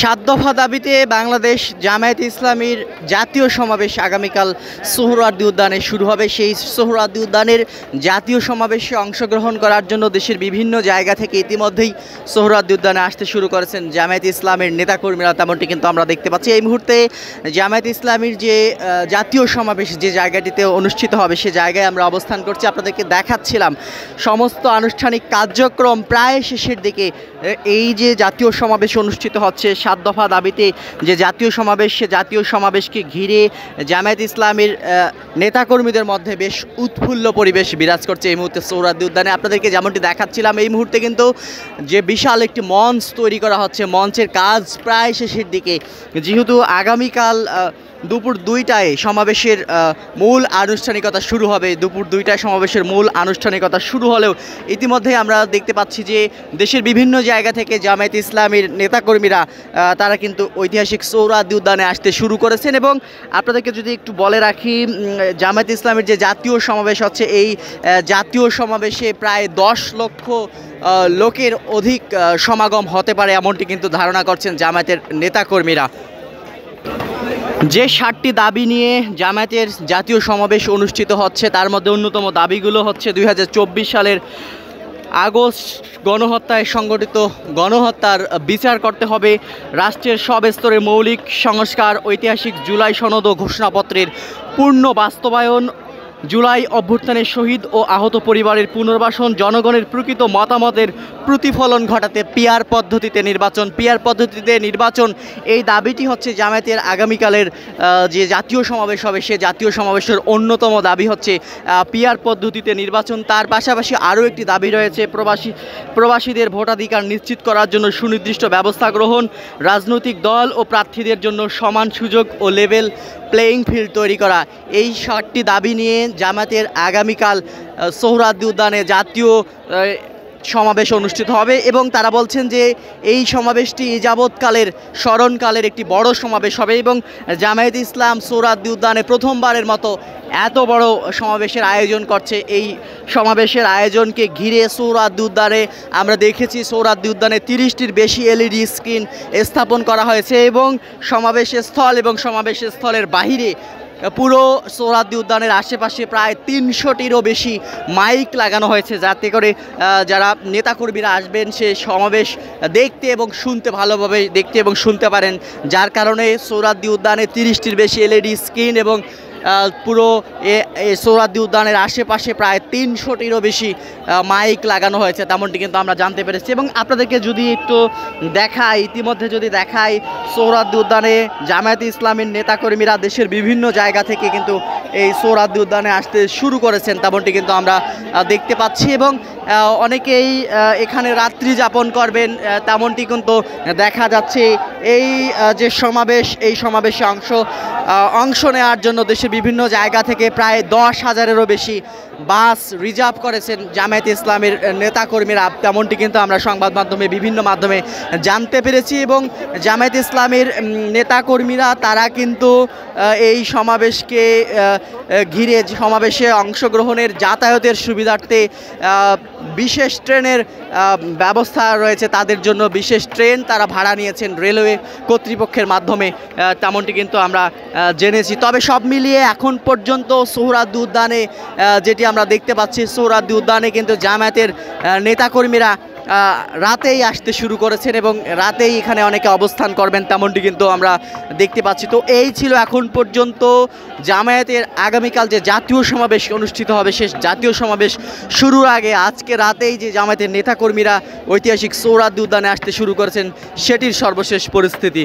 সাত দফা দাবিতে বাংলাদেশ জামায়াতে ইসলামীর জাতীয় সমাবেশ আগামীকাল সোহরাওয়ার্দী উদ্যানে শুরু হবে। সেই সোহরাওয়ার্দী উদ্যানের জাতীয় সমাবেশে অংশগ্রহণ করার জন্য দেশের বিভিন্ন জায়গা থেকে ইতিমধ্যেই সোহরাওয়ার্দী উদ্যানে আসতে শুরু করেছেন জামায়াতে ইসলামের নেতাকর্মীরা, তেমনটি কিন্তু আমরা দেখতে পাচ্ছি। এই মুহূর্তে জামায়াতে ইসলামীর যে জাতীয় সমাবেশ যে জায়গাটিতে অনুষ্ঠিত হবে সে জায়গায় আমরা অবস্থান করছি। আপনাদেরকে দেখাচ্ছিলাম সমস্ত আনুষ্ঠানিক কার্যক্রম প্রায় শেষের দিকে। এই যে জাতীয় সমাবেশ অনুষ্ঠিত হচ্ছে সাত দফা দাবিতে যে জাতীয় সমাবেশ, সে জাতীয় সমাবেশকে ঘিরে জামায়াতে ইসলামের নেতাকর্মীদের মধ্যে বেশ উৎফুল্ল পরিবেশ বিরাজ করছে এই মুহূর্তে সোহরাওয়ার্দী উদ্যানে। আপনাদেরকে যেমনটি দেখাচ্ছিলাম, এই মুহূর্তে কিন্তু যে বিশাল একটি মঞ্চ তৈরি করা হচ্ছে, মঞ্চের কাজ প্রায় শেষের দিকে। যেহেতু আগামীকাল দুপুর 2টায় সমাবেশের মূল আনুষ্ঠানিকতা শুরু হবে, দুপুর 2টায় সমাবেশের মূল আনুষ্ঠানিকতা শুরু হলেও ইতিমধ্যে আমরা দেখতে পাচ্ছি যে দেশের বিভিন্ন জায়গা থেকে জামায়াতে ইসলামীর নেতাকর্মীরা তারা কিন্তু ঐতিহাসিক সোহরাওয়ার্দী উদ্যানে আসতে শুরু করেছেন। এবং আপনাদেরকে যদি একটু বলে রাখি, জামায়াতে ইসলামীর যে জাতীয় সমাবেশ হচ্ছে, এই জাতীয় সমাবেশে প্রায় 10 লক্ষ লোকের অধিক সমাগম হতে পারে এমনটি কিন্তু ধারণা করছেন জামায়াতের নেতাকর্মীরা। যে 7টি দাবি নিয়ে জামায়াতের জাতীয় সমাবেশ অনুষ্ঠিত হচ্ছে তার মধ্যে অন্যতম দাবিগুলো হচ্ছে 2024 সালের আগস্ট গণহত্যায় সংগঠিত গণহত্যার বিচার করতে হবে, রাষ্ট্রের সব স্তরে মৌলিক সংস্কার, ঐতিহাসিক জুলাই সনদ ও ঘোষণাপত্রের পূর্ণ বাস্তবায়ন, জুলাই অভ্যুত্থানের শহীদ ও আহত পরিবারের পুনর্বাসন, জনগণের প্রকৃত মতামতের প্রতিফলন ঘটাতে পিআর পদ্ধতিতে নির্বাচন। এই দাবিটি হচ্ছে জামায়াতের আগামীকালের যে জাতীয় সমাবেশ হবে সে জাতীয় সমাবেশের অন্যতম দাবি হচ্ছে পিআর পদ্ধতিতে নির্বাচন। তার পাশাপাশি আরও একটি দাবি রয়েছে প্রবাসীদের ভোটাধিকার নিশ্চিত করার জন্য সুনির্দিষ্ট ব্যবস্থা গ্রহণ, রাজনৈতিক দল ও প্রার্থীদের জন্য সমান সুযোগ ও লেভেল প্লেয়িং ফিল্ড তৈরি করা। এই 7টি দাবি নিয়ে জামায়াতের আগামীকাল সোহরাওয়ার্দী উদ্যানে জাতীয় সমাবেশ অনুষ্ঠিত হবে এবং তারা বলছেন যে এই সমাবেশটি যাবৎকালের স্মরণকালের একটি বড় সমাবেশ হবে এবং জামায়াতে ইসলাম সোহরাওয়ার্দী উদ্যানে প্রথমবারের মতো এত বড় সমাবেশের আয়োজন করছে। এই সমাবেশের আয়োজনকে ঘিরে সোহরাওয়ার্দী উদ্যানে আমরা দেখেছি সোহরাওয়ার্দী উদ্যানে 30টির বেশি LED স্ক্রিন স্থাপন করা হয়েছে এবং সমাবেশ স্থলের বাহিরে পুরো সোহরাওয়ার্দী উদ্যানের আশেপাশে প্রায় 300টিরও বেশি মাইক লাগানো হয়েছে, যাতে করে যারা নেতাকর্মীরা আসবেন সে সমাবেশ দেখতে এবং শুনতে ভালোভাবে দেখতে এবং শুনতে পারেন। যার কারণে সোহরাওয়ার্দী উদ্যানে 30টির বেশি LED স্ক্রিন এবং পুরো সোহরাওয়ার্দী উদ্যানের আশেপাশে প্রায় 300টিরও বেশি মাইক লাগানো হয়েছে, তেমনটি কিন্তু আমরা জানতে পেরেছি। এবং আপনাদেরকে যদি একটু ইতিমধ্যে দেখাই সোহরাওয়ার্দী উদ্যানে জামায়াতে ইসলামীর নেতাকর্মীরা দেশের বিভিন্ন জায়গা থেকে কিন্তু এই সোহরাওয়ার্দী উদ্যানে আসতে শুরু করেছেন, তেমনটি কিন্তু আমরা দেখতে পাচ্ছি। এবং অনেকেই এখানে রাত্রি যাপন করবেন তেমনটি কিন্তু দেখা যাচ্ছে। এই যে সমাবেশ, এই সমাবেশে অংশ নেওয়ার জন্য দেশের বিভিন্ন জায়গা থেকে প্রায় 10,000-এরও বেশি বাস রিজার্ভ করেছেন জামায়াতে ইসলামের নেতাকর্মীরা, তেমনটি কিন্তু আমরা সংবাদ মাধ্যমে বিভিন্ন মাধ্যমে জানতে পেরেছি। এবং জামায়াতে ইসলামের নেতাকর্মীরা তারা কিন্তু এই সমাবেশকে ঘিরে সমাবেশে অংশগ্রহণের যাতায়াতের সুবিধার্থে বিশেষ ট্রেনের ব্যবস্থা রয়েছে, তাদের জন্য বিশেষ ট্রেন তারা ভাড়া নিয়েছেন রেলওয়ে কর্তৃপক্ষের মাধ্যমে, তেমনটি কিন্তু আমরা জেনেছি। তবে সব মিলিয়ে এখন পর্যন্ত সোহরাওয়ার্দী উদ্যানে যেটি আমরা দেখতে পাচ্ছি, সোহরাওয়ার্দী উদ্যানে কিন্তু জামায়াতের নেতাকর্মীরা রাতেই আসতে শুরু করেছেন এবং রাতেই এখানে অনেকে অবস্থান করবেন, তেমনটি কিন্তু আমরা দেখতে পাচ্ছি। তো এই ছিল এখন পর্যন্ত জামায়াতের আগামীকাল যে জাতীয় সমাবেশ অনুষ্ঠিত হবে, শেষ জাতীয় সমাবেশ শুরুর আগে আজকে রাতেই যে জামায়াতের নেতাকর্মীরা ঐতিহাসিক সোহরাওয়ার্দী উদ্যানে আসতে শুরু করেছেন সেটির সর্বশেষ পরিস্থিতি।